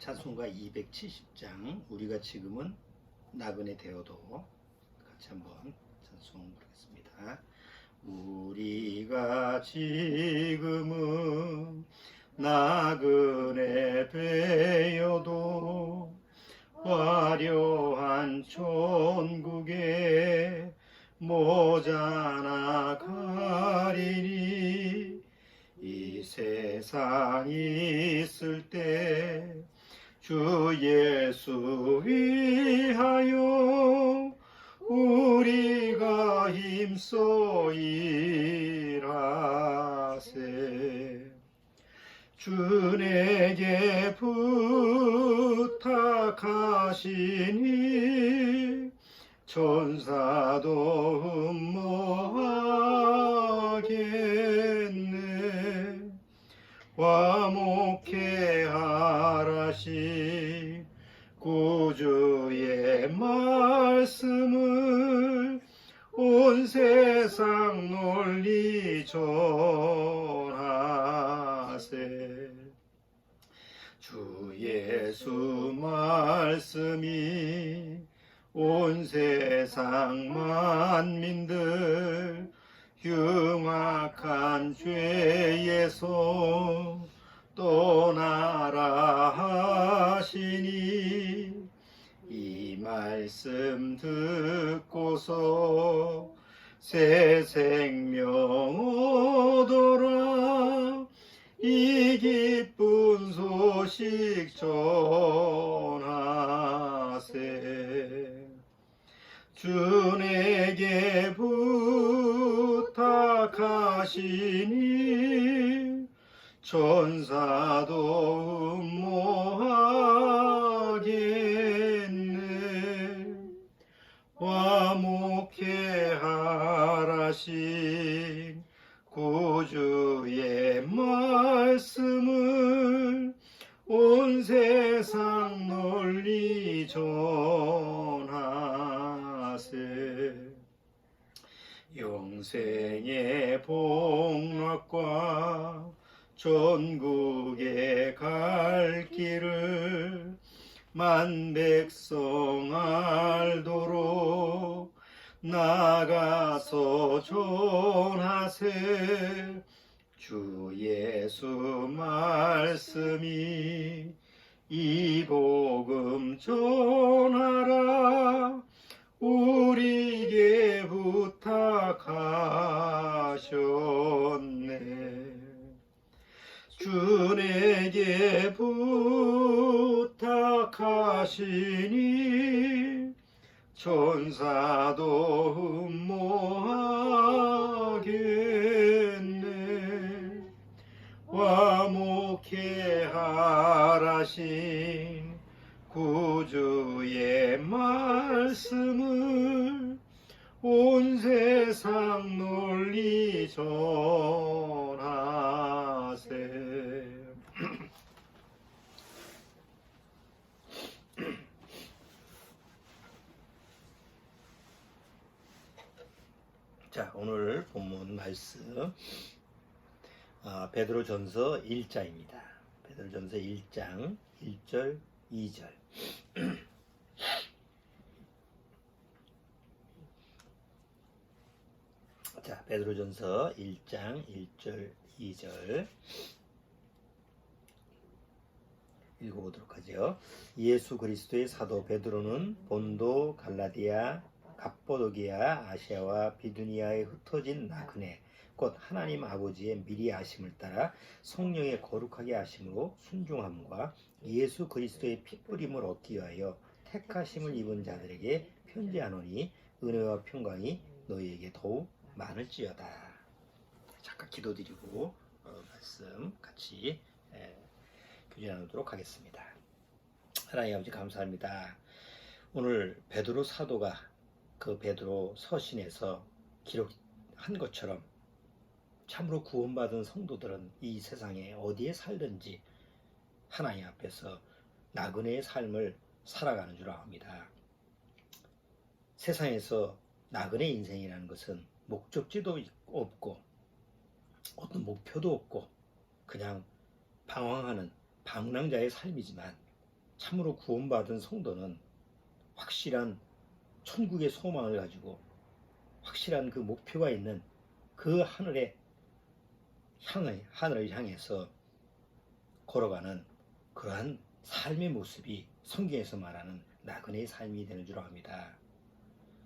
찬송가 270장 우리가 지금은 나그네 되어도 같이 한번 찬송 부르겠습니다. 우리가 지금은 나그네 되어도 화려한 천국에 모자나 가리니 이 세상 있을 때 주 예수 위하여 우리가 힘써 일하세. 주 내게 부탁하시니 천사도 흠모하겠네. 화목해 하라시 구주의 말씀을 온 세상 널리 전하세. 주 예수 말씀이 온 세상 만민들 흉악한 죄에서 떠나라 하시니 이 말씀 듣고서 새 생명 얻어라. 이 기쁜 소식 전하세. 주 내게 부탁하시니 천사도 흠모하겠네. 화목해 하라신 구주의 말씀을 온 세상 널리 전하세. 영생의 복락과 전국에 갈 길을 만 백성 알도록 나가서 전하세. 주 예수 말씀이 이 복음 전하라. 우리에게 부탁하셨네. 주 내게 부탁하시니 천사도 흠모하겠네. 화목해 하라신 구주의 말씀을 온 세상 널리 전하세. 자, 오늘 본문 말씀 베드로전서 1장입니다. 베드로전서 1장 1절 2절. 자, 베드로전서 1장 1절 2절 읽어보도록 하죠. 예수 그리스도의 사도 베드로는 본도, 갈라디아, 갑보도기아, 아시아와 비두니아에 흩어진 나그네 곧 하나님 아버지의 미리 아심을 따라 성령의 거룩하게 하심으로 순종함과 예수 그리스도의 핏부림을 얻기 위하여 택하심을 입은 자들에게 편지하노니 은혜와 평강이 너희에게 더욱 많을지어다. 잠깐 기도드리고 말씀 같이 교제 나누도록 하겠습니다. 하나님 아버지 감사합니다. 오늘 베드로 사도가 그 베드로 서신에서 기록한 것처럼 참으로 구원받은 성도들은 이 세상에 어디에 살든지 하나님 앞에서 나그네의 삶을 살아가는 줄 압니다. 세상에서 나그네 인생이라는 것은 목적지도 없고 어떤 목표도 없고 그냥 방황하는 방랑자의 삶이지만 참으로 구원받은 성도는 확실한 천국의 소망을 가지고 확실한 그 목표가 있는 그 하늘을 향해서 걸어가는 그러한 삶의 모습이 성경에서 말하는 나그네의 삶이 되는 줄 압니다.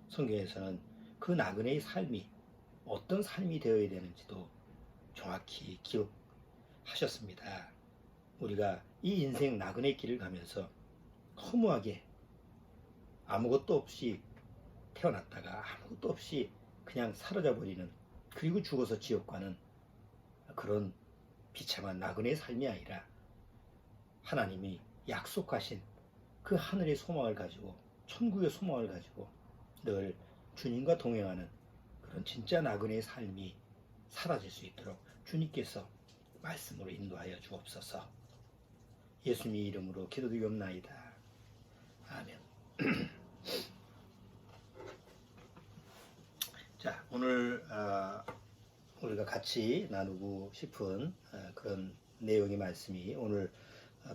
성경에서는 그 나그네의 삶이 어떤 삶이 되어야 되는지도 정확히 기록하셨습니다. 우리가 이 인생 나그네 길을 가면서 허무하게 아무것도 없이 태어났다가 아무것도 없이 그냥 사라져 버리는, 그리고 죽어서 지옥 가는 그런 비참한 나그네의 삶이 아니라 하나님이 약속하신 그 하늘의 소망을 가지고 천국의 소망을 가지고 늘 주님과 동행하는 그런 진짜 나그네의 삶이 사라질 수 있도록 주님께서 말씀으로 인도하여 주옵소서. 예수님의 이름으로 기도드리옵나이다. 아멘. 자, 오늘 우리가 같이 나누고 싶은 그런 내용의 말씀이 오늘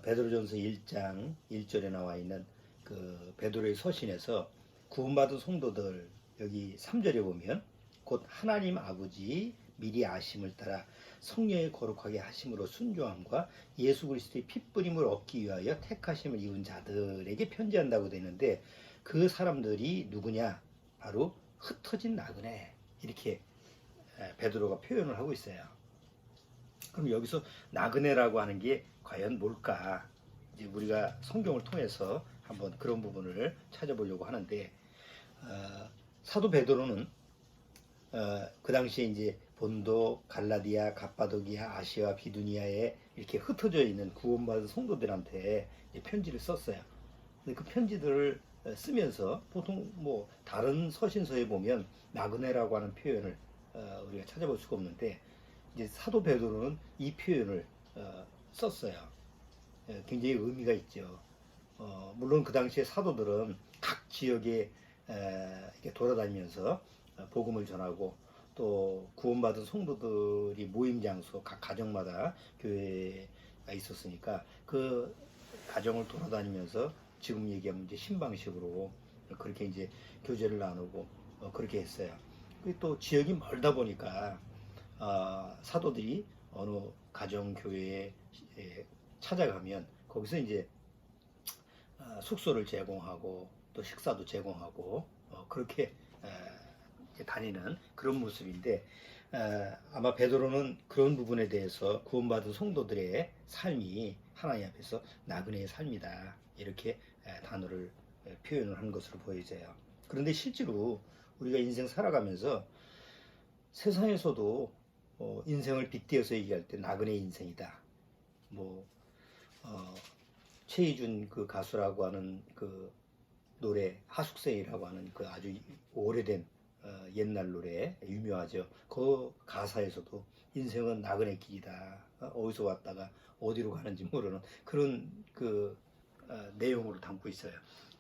베드로전서 1장 1절에 나와 있는 그 베드로의 서신에서 구원받은 성도들, 여기 3절에 보면 곧 하나님 아버지 미리 아심을 따라 성령의 거룩하게 하심으로 순종함과 예수 그리스도의 핏부림을 얻기 위하여 택하심을 입은 자들에게 편지한다고 되는데, 그 사람들이 누구냐? 바로 흩어진 나그네, 이렇게 베드로가 표현을 하고 있어요. 그럼 여기서 나그네라고 하는 게 과연 뭘까? 이제 우리가 성경을 통해서 한번 그런 부분을 찾아보려고 하는데, 사도 베드로는 그 당시에 이제 본도, 갈라디아, 갑바도기아, 아시아, 비두니아에 이렇게 흩어져 있는 구원받은 성도들한테 편지를 썼어요. 근데 그 편지들을 쓰면서 보통 뭐 다른 서신서에 보면 나그네라고 하는 표현을 우리가 찾아볼 수가 없는데, 이제 사도 베드로는 이 표현을 썼어요. 굉장히 의미가 있죠. 물론 그 당시에 사도들은 각 지역에 이렇게 돌아다니면서 복음을 전하고, 또 구원받은 성도들이 모임 장소 각 가정마다 교회가 있었으니까 그 가정을 돌아다니면서 지금 얘기하면 이제 신방식으로 그렇게 이제 교제를 나누고 그렇게 했어요. 또 지역이 멀다 보니까 사도들이 어느 가정 교회에 찾아가면 거기서 이제 숙소를 제공하고 또 식사도 제공하고 그렇게 이제 다니는 그런 모습인데, 아마 베드로는 그런 부분에 대해서 구원받은 성도들의 삶이 하나님 앞에서 나그네의 삶이다, 이렇게 단어를 표현을 한 것으로 보여져요. 그런데 실제로 우리가 인생 살아가면서 세상에서도 인생을 빗대어서 얘기할 때 나그네 인생이다. 뭐 최희준 그 가수라고 하는 그 노래 하숙생이라고 하는 그 아주 오래된 옛날 노래 유명하죠. 그 가사에서도 인생은 나그네 길이다. 어디서 왔다가 어디로 가는지 모르는 그런 그 내용으로 담고 있어요.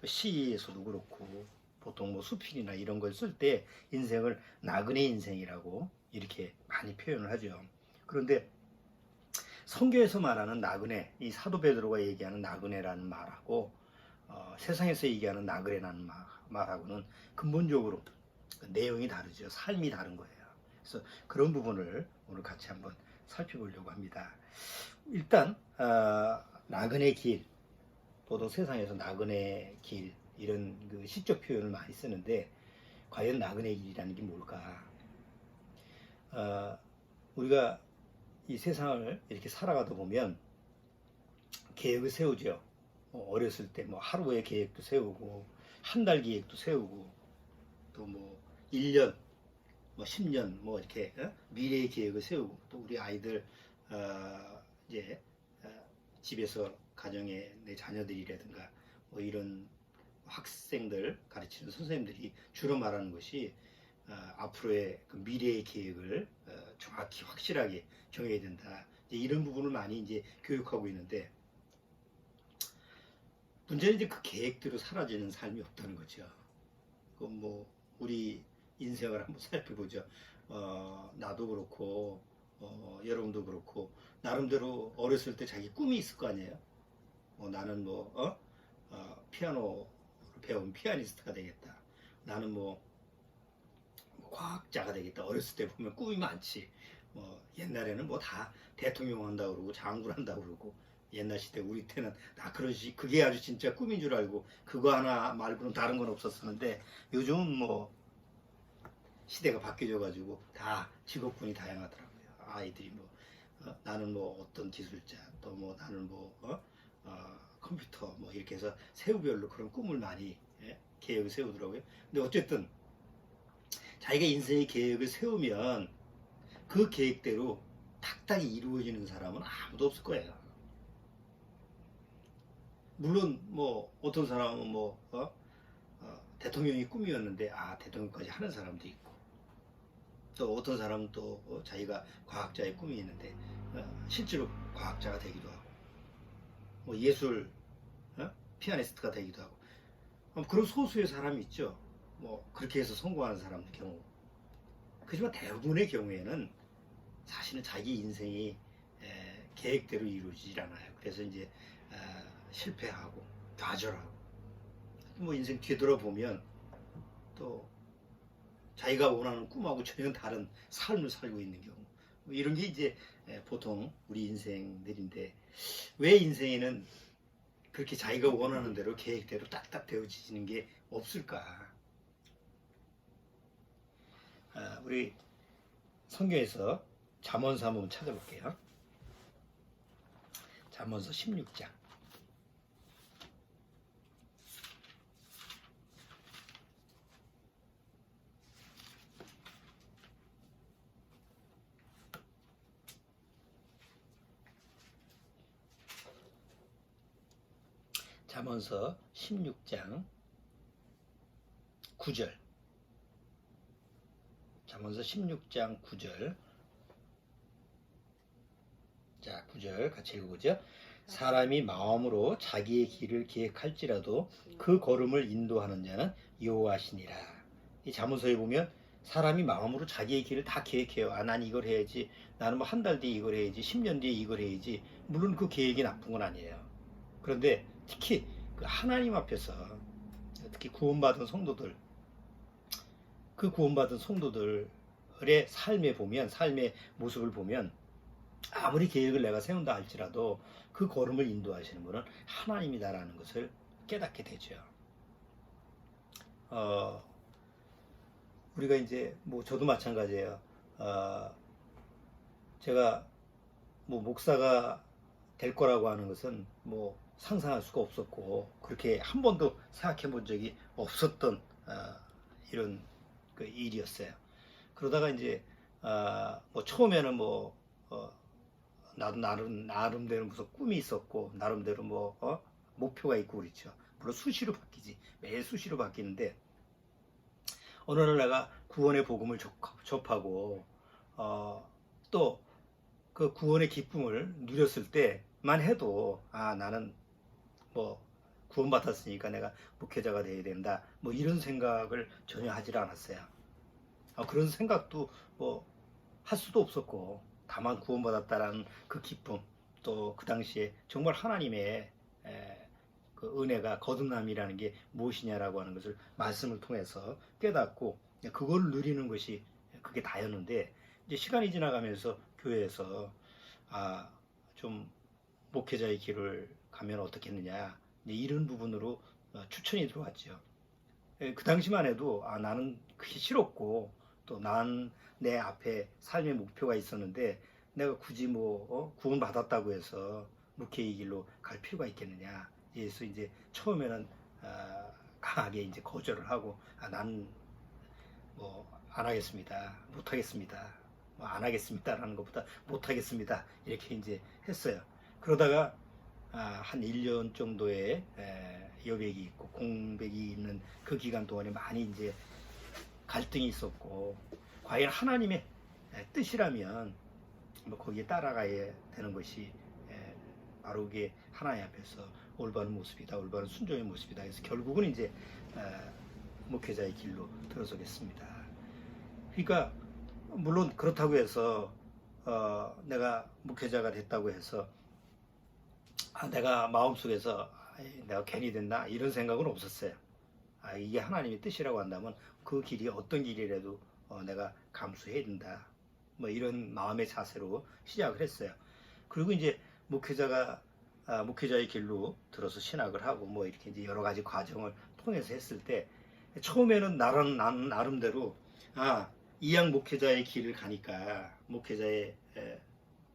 시에서도 그렇고 보통 뭐 수필이나 이런 걸 쓸 때 인생을 나그네 인생이라고 이렇게 많이 표현을 하죠. 그런데 성경에서 말하는 나그네, 이 사도 베드로가 얘기하는 나그네라는 말하고 세상에서 얘기하는 나그네라는 말하고는 근본적으로 내용이 다르죠. 삶이 다른 거예요. 그래서 그런 부분을 오늘 같이 한번 살펴보려고 합니다. 일단 나그네 길, 보통 세상에서 나그네 길 이런 그 시적 표현을 많이 쓰는데, 과연 나그네 길이라는 게 뭘까? 우리가 이 세상을 이렇게 살아가다 보면 계획을 세우죠. 어렸을 때 뭐 하루의 계획도 세우고 한 달 계획도 세우고 또 뭐 1년 뭐 10년 뭐 이렇게 미래의 계획을 세우고, 또 우리 아이들 이제 집에서 가정에 내 자녀들이라든가 뭐 이런 학생들 가르치는 선생님들이 주로 말하는 것이 앞으로의 그 미래의 계획을 정확히 확실하게 정해야 된다. 이런 부분을 많이 이제 교육하고 있는데, 문제는 이제 그 계획대로 사라지는 삶이 없다는 거죠. 그 뭐 우리 인생을 한번 살펴보죠. 나도 그렇고 여러분도 그렇고 나름대로 어렸을 때 자기 꿈이 있을 거 아니에요. 나는 뭐 피아노를 배운 피아니스트가 되겠다. 나는 뭐 과학자가 되겠다. 어렸을 때 보면 꿈이 많지. 뭐 옛날에는 뭐 다 대통령 한다고 그러고 장군 한다고 그러고 옛날 시대 우리 때는 다 그게 아주 진짜 꿈인 줄 알고 그거 하나 말고는 다른 건 없었었는데 요즘은 뭐 시대가 바뀌어 가지고 다 직업군이 다양하더라고요. 아이들이 뭐 나는 뭐 어떤 기술자 또 뭐 나는 뭐 컴퓨터 뭐 이렇게 해서 세부별로 그런 꿈을 많이 계획을 세우더라고요. 근데 어쨌든 자기가 인생의 계획을 세우면 그 계획대로 딱딱이 이루어지는 사람은 아무도 없을 거예요. 물론 뭐 어떤 사람은 뭐 대통령이 꿈이었는데 대통령까지 하는 사람도 있고 또 어떤 사람은 또 자기가 과학자의 꿈이 있는데 실제로 과학자가 되기도 하고 뭐 예술 피아니스트가 되기도 하고 그런 소수의 사람이 있죠. 뭐 그렇게 해서 성공하는 사람들 경우. 그지만 대부분의 경우에는 사실은 자기 인생이 계획대로 이루어지질 않아요. 그래서 이제 실패하고 좌절하고 뭐 인생 뒤돌아보면 또 자기가 원하는 꿈하고 전혀 다른 삶을 살고 있는 경우 뭐 이런 게 이제 보통 우리 인생들인데 왜 인생에는 그렇게 자기가 원하는 대로 계획대로 딱딱 되어지는 게 없을까? 우리 성경에서 잠언서 한번 찾아볼게요. 잠언서 16장. 잠언서 16장 9절. 잠언서 16장 9절. 자, 9절 같이 읽어보죠. 사람이 마음으로 자기의 길을 계획할지라도 그 걸음을 인도하는 자는 여호와시니라. 이 잠언서에 보면 사람이 마음으로 자기의 길을 다 계획해요. 난 이걸 해야지. 나는 뭐 한 달 뒤에 이걸 해야지. 10년 뒤에 이걸 해야지. 물론 그 계획이 나쁜 건 아니에요. 그런데 특히 그 하나님 앞에서 특히 구원받은 성도들 그 구원받은 성도들의 삶의 모습을 보면 아무리 계획을 내가 세운다 할지라도 그 걸음을 인도하시는 분은 하나님이다라는 것을 깨닫게 되죠. 우리가 이제 뭐 저도 마찬가지예요. 제가 뭐 목사가 될 거라고 하는 것은 뭐 상상할 수가 없었고 그렇게 한 번도 생각해 본 적이 없었던 이런 그 일이었어요. 그러다가 이제 뭐 처음에는 뭐 나도 나름대로 무슨 꿈이 있었고 나름대로 뭐 목표가 있고 그렇죠. 물론 수시로 바뀌지. 매일 수시로 바뀌는데 어느 날 내가 구원의 복음을 접하고 또 그 구원의 기쁨을 누렸을 때만 해도 나는 뭐 구원받았으니까 내가 목회자가 돼야 된다. 뭐 이런 생각을 전혀 하질 않았어요. 그런 생각도 뭐 할 수도 없었고 다만 구원받았다라는 그 기쁨 또 그 당시에 정말 하나님의 그 은혜가 거듭남이라는 게 무엇이냐라고 하는 것을 말씀을 통해서 깨닫고 그걸 누리는 것이 그게 다였는데 이제 시간이 지나가면서 교회에서 좀 목회자의 길을 가면 어떻겠느냐 이런 부분으로 추천이 들어왔죠. 그 당시만 해도 나는 그게 싫었고 또 난 내 앞에 삶의 목표가 있었는데 내가 굳이 뭐 구원 받았다고 해서 목회의 길로 갈 필요가 있겠느냐. 그래서 이제 처음에는 강하게 이제 거절을 하고 나는 뭐 안 하겠습니다. 못 하겠습니다. 뭐 안 하겠습니다라는 것보다 못 하겠습니다. 이렇게 이제 했어요. 그러다가 한 1년 정도의 여백이 있고 공백이 있는 그 기간 동안에 많이 이제 갈등이 있었고 과연 하나님의 뜻이라면 뭐 거기에 따라가야 되는 것이 바로 그게 하나님 앞에서 올바른 모습이다, 올바른 순종의 모습이다. 그래서 결국은 이제 목회자의 길로 들어서겠습니다. 그러니까 물론 그렇다고 해서 내가 목회자가 됐다고 해서 내가 마음속에서 내가 괜히 됐나 이런 생각은 없었어요. 이게 하나님의 뜻이라고 한다면 그 길이 어떤 길이라도 내가 감수해야 된다. 뭐 이런 마음의 자세로 시작을 했어요. 그리고 이제 목회자의 길로 들어서 신학을 하고 뭐 이렇게 이제 여러 가지 과정을 통해서 했을 때 처음에는 나름대로 이양 목회자의 길을 가니까 목회자의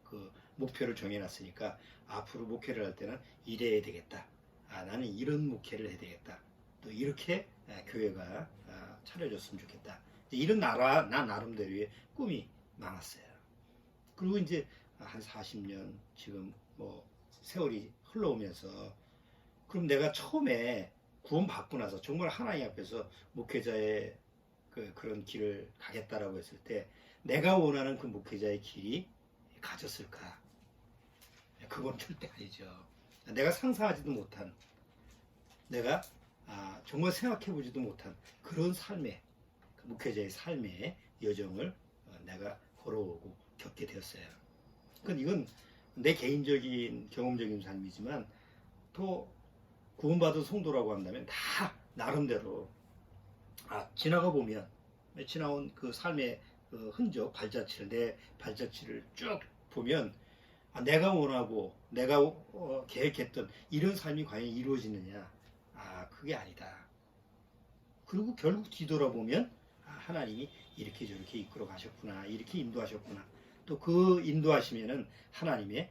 그 목표를 정해놨으니까 앞으로 목회를 할 때는 이래야 되겠다. 나는 이런 목회를 해야 되겠다. 또 이렇게 교회가 차려졌으면 좋겠다. 이런 나 나름대로의 꿈이 많았어요. 그리고 이제 한 40년 지금 뭐 세월이 흘러오면서 그럼 내가 처음에 구원 받고 나서 정말 하나님 앞에서 목회자의 그런 길을 가겠다라고 했을 때 내가 원하는 그 목회자의 길이 가졌을까? 그건 절대 아니죠. 내가 상상하지도 못한, 내가 정말 생각해보지도 못한 그런 삶의, 목회자의 삶의 여정을 내가 걸어오고 겪게 되었어요. 그러니까 이건 내 개인적인 경험적인 삶이지만 또 구원받은 성도라고 한다면 다 나름대로 지나가 보면 지나온 그 삶의 그 흔적, 내 발자취를 쭉 보면 내가 원하고 내가 계획했던 이런 삶이 과연 이루어지느냐? 그게 아니다. 그리고 결국 뒤돌아보면 하나님이 이렇게 저렇게 이끌어 가셨구나, 이렇게 인도하셨구나. 또 그 인도하시면은 하나님의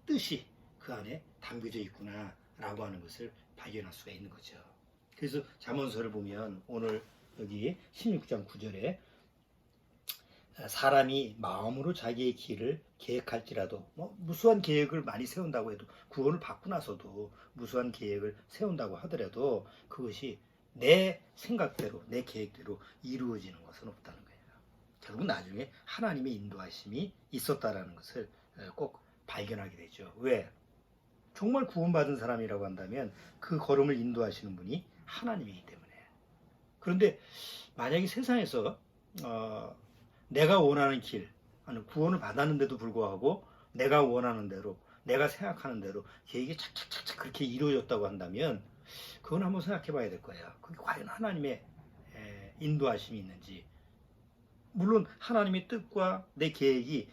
뜻이 그 안에 담겨져 있구나라고 하는 것을 발견할 수가 있는 거죠. 그래서 잠언서를 보면 오늘 여기 16장 9절에 사람이 마음으로 자기의 길을 계획할지라도 무수한 계획을 많이 세운다고 해도 구원을 받고 나서도 무수한 계획을 세운다고 하더라도 그것이 내 생각대로 내 계획대로 이루어지는 것은 없다는 거예요. 결국 나중에 하나님의 인도하심이 있었다라는 것을 꼭 발견하게 되죠. 왜? 정말 구원받은 사람이라고 한다면 그 걸음을 인도하시는 분이 하나님이기 때문에. 그런데 만약에 세상에서 내가 원하는 길, 구원을 받았는데도 불구하고 내가 원하는 대로, 내가 생각하는 대로 계획이 착착착착 그렇게 이루어졌다고 한다면 그건 한번 생각해 봐야 될 거예요. 그게 과연 하나님의 인도하심이 있는지. 물론 하나님의 뜻과 내 계획이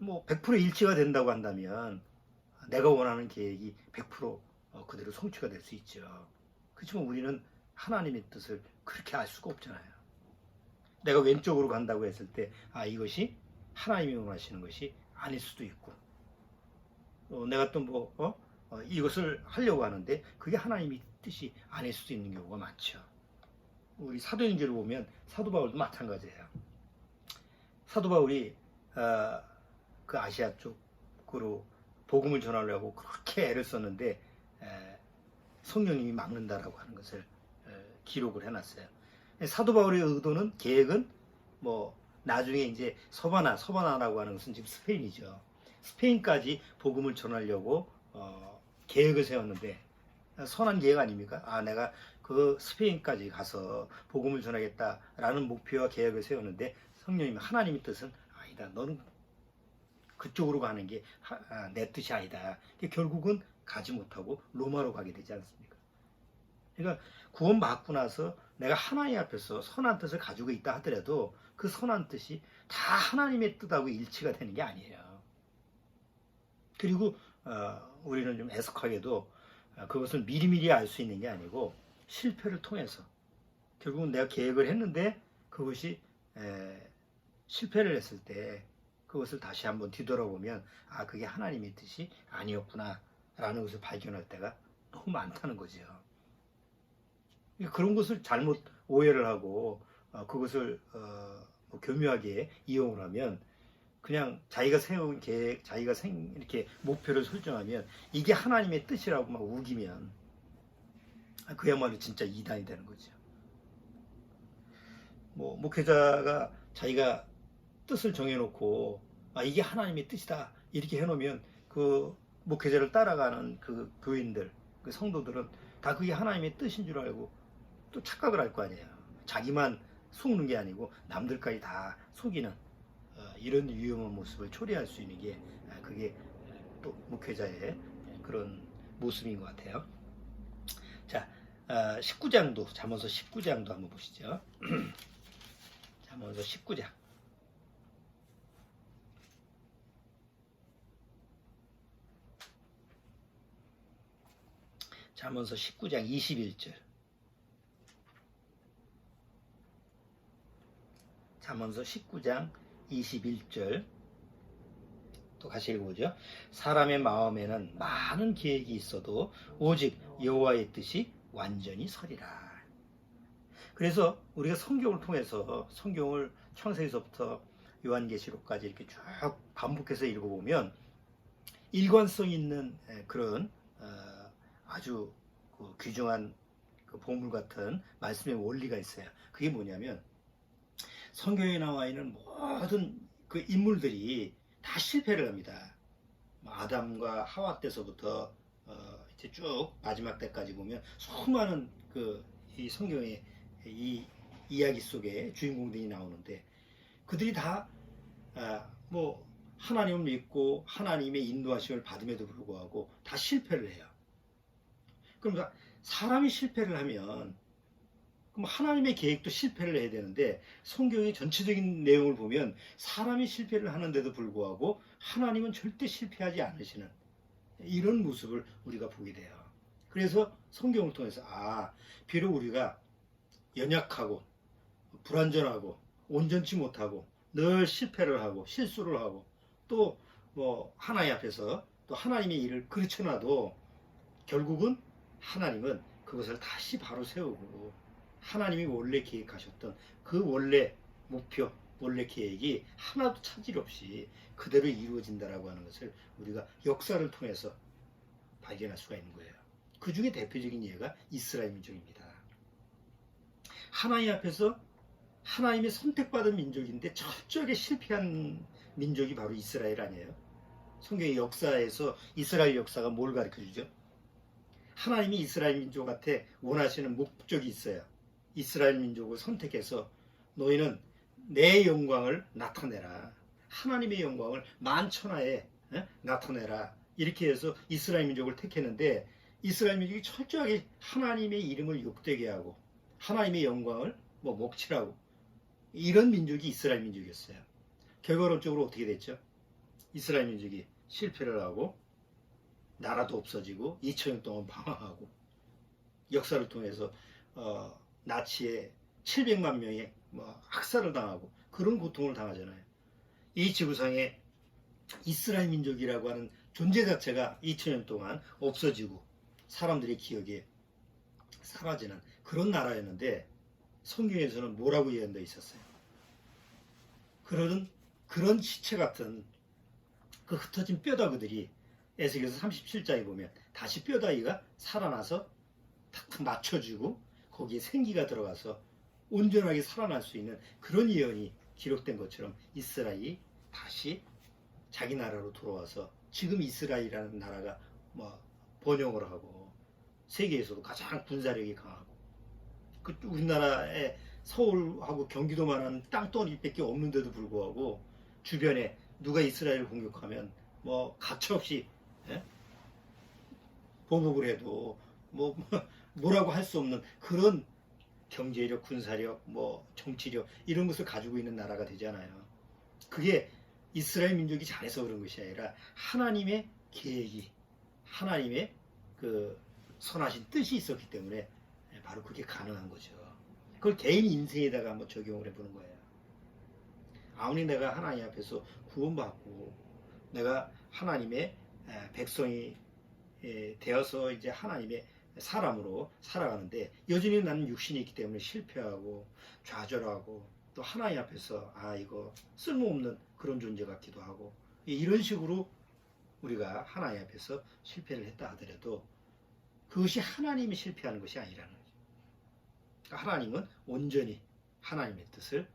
뭐 100% 일치가 된다고 한다면 내가 원하는 계획이 100% 그대로 성취가 될 수 있죠. 그렇지만 우리는 하나님의 뜻을 그렇게 알 수가 없잖아요. 내가 왼쪽으로 간다고 했을 때 이것이 하나님이 원하시는 것이 아닐 수도 있고 내가 또 이것을 하려고 하는데 그게 하나님의 뜻이 아닐 수도 있는 경우가 많죠. 우리 사도행전을 보면 사도 바울도 마찬가지예요. 사도 바울이 그 아시아 쪽으로 복음을 전하려고 그렇게 애를 썼는데 성령님이 막는다라고 하는 것을 기록을 해놨어요. 사도 바울의 의도는 계획은 나중에 이제 서바나라고 하는 것은 지금 스페인이죠. 스페인까지 복음을 전하려고 계획을 세웠는데 선한 계획 아닙니까? 내가 그 스페인까지 가서 복음을 전하겠다라는 목표와 계획을 세웠는데 성령님 하나님의 뜻은 아니다. 너는 그쪽으로 가는 게 내 뜻이 아니다. 결국은 가지 못하고 로마로 가게 되지 않습니까? 그러니까 구원 받고 나서 내가 하나님 앞에서 선한 뜻을 가지고 있다 하더라도 그 선한 뜻이 다 하나님의 뜻하고 일치가 되는 게 아니에요. 그리고 우리는 좀 애석하게도 그것을 미리미리 알 수 있는 게 아니고 실패를 통해서 결국은 내가 계획을 했는데 그것이 실패를 했을 때 그것을 다시 한번 뒤돌아보면 그게 하나님의 뜻이 아니었구나 라는 것을 발견할 때가 너무 많다는 거죠. 그런 것을 잘못 오해를 하고 그것을 교묘하게 이용을 하면 그냥 자기가 세운 계획, 자기가 이렇게 목표를 설정하면 이게 하나님의 뜻이라고 막 우기면 그야말로 진짜 이단이 되는 거죠. 목회자가 자기가 뜻을 정해놓고 이게 하나님의 뜻이다 이렇게 해놓으면 그 목회자를 따라가는 그 교인들, 그 성도들은 다 그게 하나님의 뜻인 줄 알고 또 착각을 할 거 아니에요. 자기만 속는 게 아니고 남들까지 다 속이는 이런 위험한 모습을 초래할 수 있는 게 그게 또 목회자의 그런 모습인 것 같아요. 자, 19장도, 잠언서 19장도 한번 보시죠. 잠언서 19장. 잠언서 19장 21절. 잠언서 19장 21절. 또 같이 읽어보죠. 사람의 마음에는 많은 계획이 있어도 오직 여호와의 뜻이 완전히 서리라. 그래서 우리가 성경을 통해서 성경을 창세기서부터 요한계시록까지 이렇게 쭉 반복해서 읽어보면 일관성 있는 그런 아주 귀중한 보물 같은 말씀의 원리가 있어요. 그게 뭐냐면 성경에 나와 있는 모든 그 인물들이 다 실패를 합니다. 아담과 하와 때서부터 이제 쭉 마지막 때까지 보면 수많은 이 성경의 이 이야기 속에 주인공들이 나오는데 그들이 다 하나님을 믿고 하나님의 인도하심을 받음에도 불구하고 다 실패를 해요. 그러니까 사람이 실패를 하면 그럼 하나님의 계획도 실패를 해야 되는데 성경의 전체적인 내용을 보면 사람이 실패를 하는데도 불구하고 하나님은 절대 실패하지 않으시는 이런 모습을 우리가 보게 돼요. 그래서 성경을 통해서 비록 우리가 연약하고 불완전하고 온전치 못하고 늘 실패를 하고 실수를 하고 또 하나님 앞에서 또 하나님의 일을 그르쳐놔도 결국은 하나님은 그것을 다시 바로 세우고 하나님이 원래 계획하셨던 그 원래 목표, 원래 계획이 하나도 차질 없이 그대로 이루어진다라고 하는 것을 우리가 역사를 통해서 발견할 수가 있는 거예요. 그 중에 대표적인 예가 이스라엘 민족입니다. 하나님 앞에서 하나님의 선택받은 민족인데 철저하게 실패한 민족이 바로 이스라엘 아니에요? 성경의 역사에서 이스라엘 역사가 뭘 가르쳐주죠? 하나님이 이스라엘 민족한테 원하시는 목적이 있어요. 이스라엘 민족을 선택해서 너희는 내 영광을 나타내라. 하나님의 영광을 만천하에 나타내라. 이렇게 해서 이스라엘 민족을 택했는데 이스라엘 민족이 철저하게 하나님의 이름을 욕되게 하고 하나님의 영광을 먹칠하고 이런 민족이 이스라엘 민족이었어요. 결과론적으로 어떻게 됐죠? 이스라엘 민족이 실패를 하고 나라도 없어지고 2000년 동안 방황하고 역사를 통해서 나치에 700만 명의 학살을 당하고 그런 고통을 당하잖아요. 이 지구상에 이스라엘 민족이라고 하는 존재 자체가 2000년 동안 없어지고 사람들의 기억에 사라지는 그런 나라였는데 성경에서는 뭐라고 예언되어 있었어요? 그런 시체 같은 그 흩어진 뼈다귀들이 에스겔서 37장에 보면 다시 뼈다귀가 살아나서 탁 맞춰주고 거기에 생기가 들어가서 온전하게 살아날 수 있는 그런 예언이 기록된 것처럼 이스라엘이 다시 자기 나라로 돌아와서 지금 이스라엘이라는 나라가 번영을 하고 세계에서도 가장 군사력이 강하고 우리나라의 서울하고 경기도만한 땅덩이밖에 없는데도 불구하고 주변에 누가 이스라엘을 공격하면 가차없이 보복을 해도 뭐라고 할 수 없는 그런 경제력, 군사력, 정치력 이런 것을 가지고 있는 나라가 되잖아요. 그게 이스라엘 민족이 잘해서 그런 것이 아니라 하나님의 계획이 하나님의 그 선하신 뜻이 있었기 때문에 바로 그게 가능한 거죠. 그걸 개인 인생에다가 한번 적용을 해보는 거예요. 아무리 내가 하나님 앞에서 구원받고 내가 하나님의 백성이 되어서 이제 하나님의 사람으로 살아가는데 여전히 나는 육신이 있기 때문에 실패하고 좌절하고 또 하나님 앞에서 이거 쓸모없는 그런 존재 같기도 하고 이런 식으로 우리가 하나님 앞에서 실패를 했다 하더라도 그것이 하나님이 실패하는 것이 아니라는 거죠. 그러니까 하나님은 온전히 하나님의 뜻을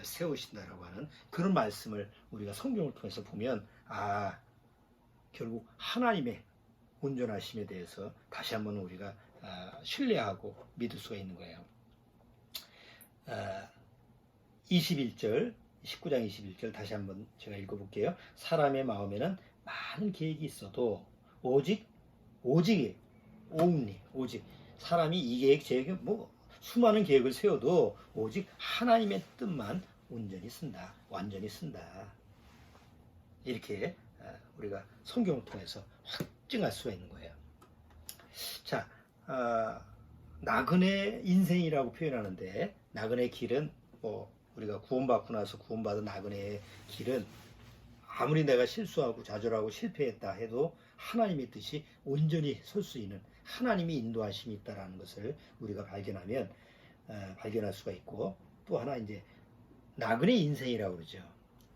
세우신다라고 하는 그런 말씀을 우리가 성경을 통해서 보면 결국 하나님의 온전하심에 대해서 다시 한번 우리가 신뢰하고 믿을 수가 있는 거예요. 21절 19장 21절 다시 한번 제가 읽어볼게요. 사람의 마음에는 많은 계획이 있어도 오직 오직 오직 사람이 이 계획 제 계획 뭐 수많은 계획을 세워도 오직 하나님의 뜻만 완전히 쓴다. 이렇게 우리가 성경을 통해서 확증할 수가 있는 거예요. 자, 나그네 인생이라고 표현하는데 나그네 길은 뭐 우리가 구원받고 나서 구원받은 나그네의 길은 아무리 내가 실수하고 좌절하고 실패했다 해도 하나님의 뜻이 온전히 설 수 있는 하나님의 인도하심이 있다라는 것을 우리가 발견할 수가 있고, 또 하나 이제 나그네 인생이라고 그러죠.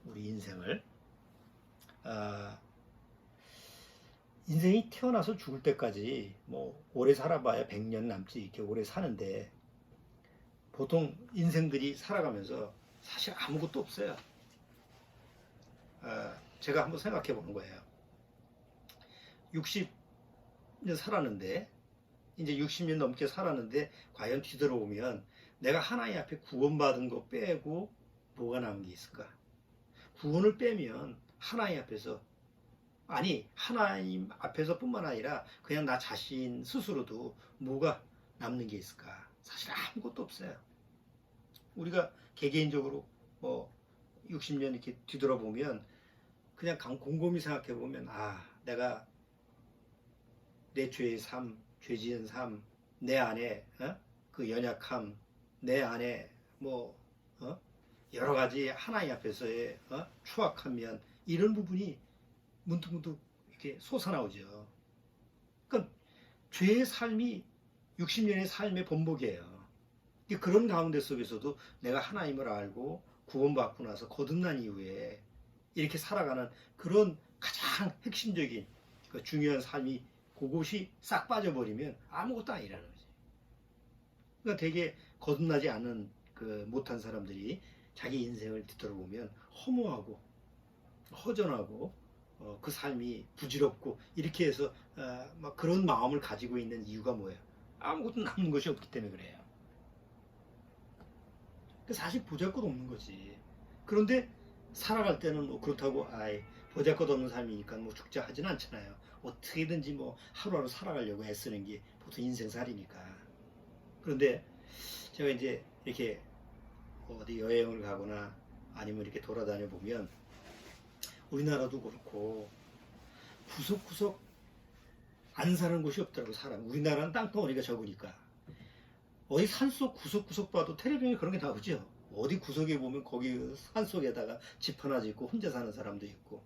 우리 인생을 인생이 태어나서 죽을 때까지 뭐 오래 살아봐야 100년 남지 이렇게 오래 사는데 보통 인생들이 살아가면서 사실 아무것도 없어요. 제가 한번 생각해 보는 거예요. 60년 살았는데 이제 60년 넘게 살았는데 과연 뒤돌아보면 내가 하나님 앞에 구원받은 거 빼고 뭐가 남은 게 있을까? 구원을 빼면 하나님 앞에서 하나님 앞에서 뿐만 아니라 그냥 나 자신 스스로도 뭐가 남는 게 있을까? 사실 아무것도 없어요. 우리가 개개인적으로 뭐 60년 이렇게 뒤돌아보면 그냥 곰곰이 생각해 보면 내가 내 죄의 삶, 죄 지은 삶, 내 안에 그 연약함, 내 안에 뭐 여러 가지 하나님 앞에서의 추악한 면, 이런 부분이 문득문득 이렇게 솟아나오죠. 그러니까 죄의 삶이 60년의 삶의 본보기예요. 그런 가운데 속에서도 내가 하나님을 알고 구원받고 나서 거듭난 이후에 이렇게 살아가는 그런 가장 핵심적인 중요한 삶이 그곳이 싹 빠져버리면 아무것도 아니라는 거지. 그러니까 되게 거듭나지 않은 못한 사람들이 자기 인생을 뒤돌아보면 허무하고 허전하고 그 삶이 부질없고 이렇게 해서 막 그런 마음을 가지고 있는 이유가 뭐예요? 아무것도 남는 것이 없기 때문에 그래요. 사실 보잘것없는 거지. 그런데 살아갈 때는 뭐 그렇다고 보잘것없는 삶이니까 뭐 죽자 하진 않잖아요. 어떻게든지 뭐 하루하루 살아가려고 애쓰는 게 보통 인생살이니까. 그런데 제가 이제 이렇게 어디 여행을 가거나 아니면 이렇게 돌아다녀 보면 우리나라도 그렇고 구석구석 안 사는 곳이 없더라고. 사람 우리나라는 땅덩어리가 적으니까 어디 산속 구석구석 봐도 텔레비전에 그런 게 나오죠. 어디 구석에 보면 거기 산속에다가 집 하나 짓고 혼자 사는 사람도 있고,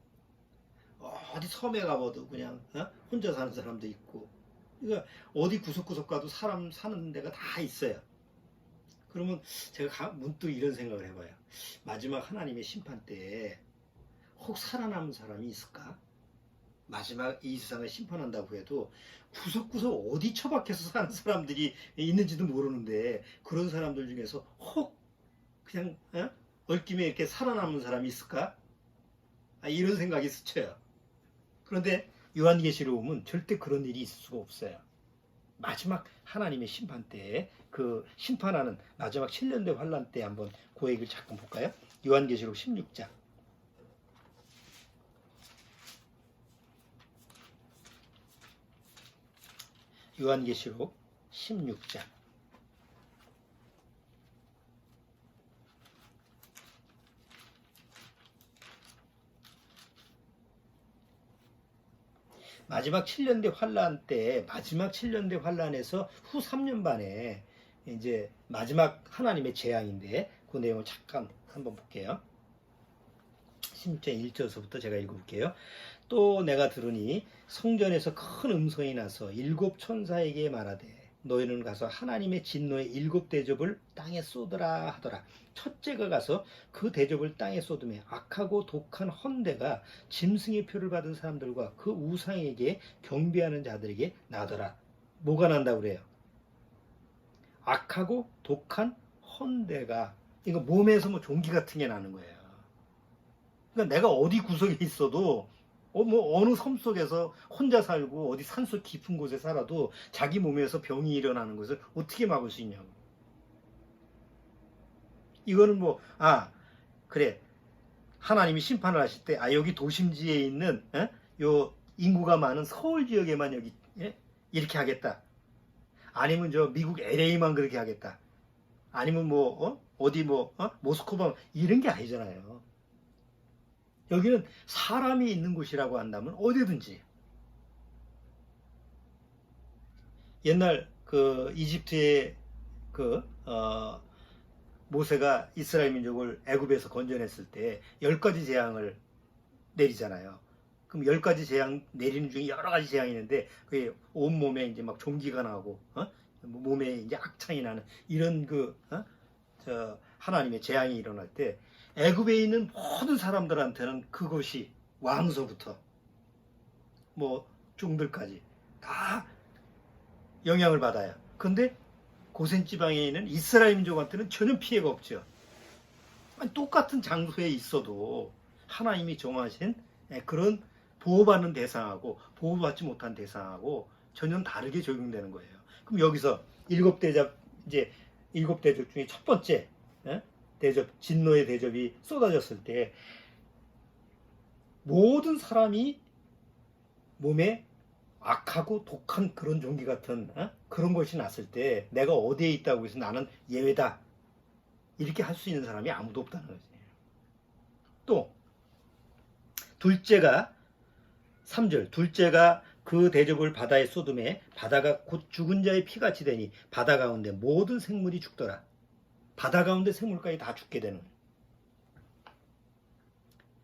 어디 섬에 가봐도 그냥 혼자 사는 사람도 있고, 그러니까 어디 구석구석 가도 사람 사는 데가 다 있어요. 그러면 제가 문득 이런 생각을 해봐요. 마지막 하나님의 심판 때에 혹 살아남은 사람이 있을까? 마지막 이 세상을 심판한다고 해도 구석구석 어디 처박혀서 사는 사람들이 있는지도 모르는데 그런 사람들 중에서 혹 그냥 얽김에 이렇게 살아남은 사람이 있을까? 이런 생각이 스쳐요. 그런데 요한계시록 보면 절대 그런 일이 있을 수가 없어요. 마지막 하나님의 심판 때에 그 심판하는 마지막 7년대 환란 때 한번 그 얘기를 잠깐 볼까요? 요한계시록 16장. 요한계시록 16장. 마지막 7년대 환란 때, 마지막 7년대 환란에서 후 3년 반에 이제 마지막 하나님의 재앙인데 그 내용을 잠깐 한번 볼게요. 16장 1절서부터 제가 읽어볼게요. 또 내가 들으니 성전에서 큰 음성이 나서 7 천사에게 말하되 너희는 가서 하나님의 진노의 7 대접을 땅에 쏟으라 하더라. 첫째가 가서 그 대접을 땅에 쏟으며 악하고 독한 헌대가 짐승의 표를 받은 사람들과 그 우상에게 경배하는 자들에게 나더라. 뭐가 난다고 그래요? 악하고 독한 헌대가, 이거 몸에서 뭐 종기 같은 게 나는 거예요. 그러니까 내가 어디 구석에 있어도 뭐 어느 섬 속에서 혼자 살고 어디 산속 깊은 곳에 살아도 자기 몸에서 병이 일어나는 것을 어떻게 막을 수 있냐고. 이거는 뭐 그래 하나님이 심판을 하실 때 여기 도심지에 있는 요 인구가 많은 서울 지역에만 여기 이렇게 하겠다. 아니면 저 미국 LA만 그렇게 하겠다. 아니면 뭐 어디 모스크바 이런 게 아니잖아요. 여기는 사람이 있는 곳이라고 한다면 어디든지. 옛날 그 이집트의 모세가 이스라엘 민족을 애굽에서 건져냈을 때 10가지 재앙을 내리잖아요. 그럼 10가지 재앙 내리는 중에 여러 가지 재앙이 있는데 그게 온몸에 이제 막 종기가 나고 몸에 이제 악창이 나는 이런 하나님의 재앙이 일어날 때 애굽에 있는 모든 사람들한테는 그것이 왕서부터 뭐 종들까지 다 영향을 받아요. 근데 고센 지방에 있는 이스라엘 민족한테는 전혀 피해가 없죠. 아니, 똑같은 장소에 있어도 하나님이 정하신 그런 보호받는 대상하고 보호받지 못한 대상하고 전혀 다르게 적용되는 거예요. 그럼 여기서 일곱 대접 중에 첫 번째 대접, 진노의 대접이 쏟아졌을 때 모든 사람이 몸에 악하고 독한 그런 종기 같은 그런 것이 났을 때 내가 어디에 있다고 해서 나는 예외다 이렇게 할 수 있는 사람이 아무도 없다는 거지. 또 둘째가 3절 둘째가 그 대접을 바다에 쏟음에 바다가 곧 죽은 자의 피같이 되니 바다 가운데 모든 생물이 죽더라. 바다 가운데 생물까지 다 죽게 되는.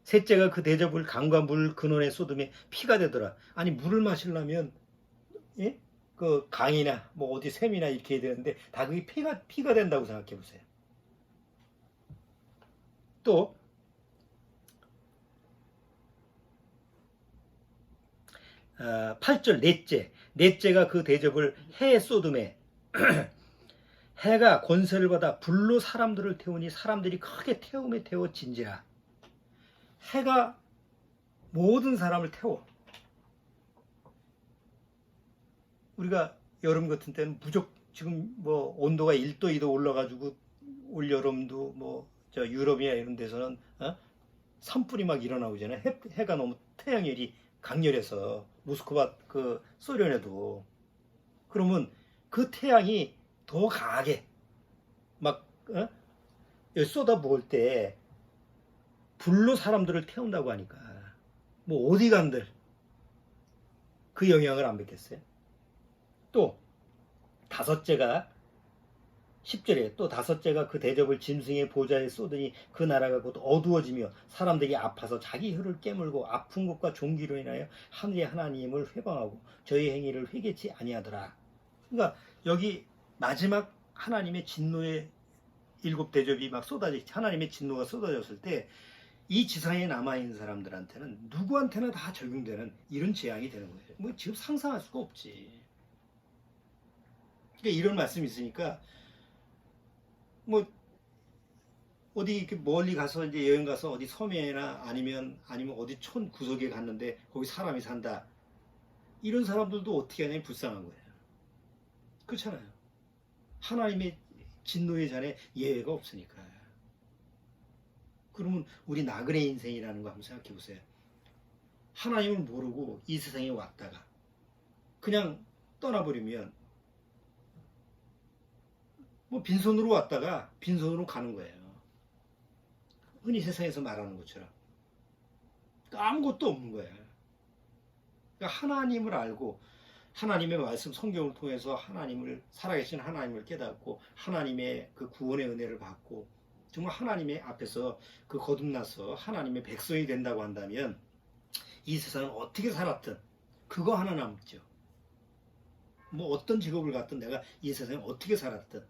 셋째가 그 대접을 강과 물 근원에 쏟음에 피가 되더라. 아니 물을 마시려면 그 강이나 뭐 어디 샘이나 이렇게 해야 되는데 다 그게 피가 된다고 생각해 보세요. 또 8절 넷째가 그 대접을 해에 쏟음에 해가 권세를 받아 불로 사람들을 태우니 사람들이 크게 태움에 태워진지라. 해가 모든 사람을 태워. 우리가 여름 같은 때는 지금 뭐 온도가 1도 2도 올라가지고 올 여름도 뭐 저 유럽이나 이런 데서는 산불이 막 일어나오잖아요. 해가 너무 태양열이 강렬해서 모스크바 그 소련에도. 그러면 그 태양이 더 강하게 막 쏟아부을 때 불로 사람들을 태운다고 하니까 뭐 어디 간들 그 영향을 안 받겠어요. 또 다섯째가 10절에 또 다섯째가 그 대접을 짐승의 보좌에 쏟으니 그 나라가 곧 어두워지며 사람들이 아파서 자기 혀를 깨물고 아픈 것과 종기로 인하여 하늘의 하나님을 회방하고 저희 행위를 회개치 아니하더라. 그러니까 여기 마지막 하나님의 진노의 7 대접이 막 하나님의 진노가 쏟아졌을 때 이 지상에 남아있는 사람들한테는 누구한테나 다 적용되는 이런 재앙이 되는 거예요. 뭐 지금 상상할 수가 없지. 그러니까 이런 말씀이 있으니까 뭐 어디 이렇게 멀리 가서 이제 여행 가서 어디 섬에나 아니면 어디 촌 구석에 갔는데 거기 사람이 산다. 이런 사람들도 어떻게 하냐면 불쌍한 거예요. 그렇잖아요. 하나님의 진노의 잔에 예외가 없으니까. 그러면 우리 나그네 인생이라는 거 한번 생각해 보세요. 하나님을 모르고 이 세상에 왔다가 그냥 떠나버리면 뭐 빈손으로 왔다가 빈손으로 가는 거예요. 흔히 세상에서 말하는 것처럼. 아무것도 없는 거예요. 그러니까 하나님을 알고 하나님의 말씀 성경을 통해서 살아계신 하나님을 깨닫고 하나님의 그 구원의 은혜를 받고 정말 하나님의 앞에서 그 거듭나서 하나님의 백성이 된다고 한다면 이 세상을 어떻게 살았든 그거 하나 남죠. 뭐 어떤 직업을 갖든 내가 이 세상에 어떻게 살았든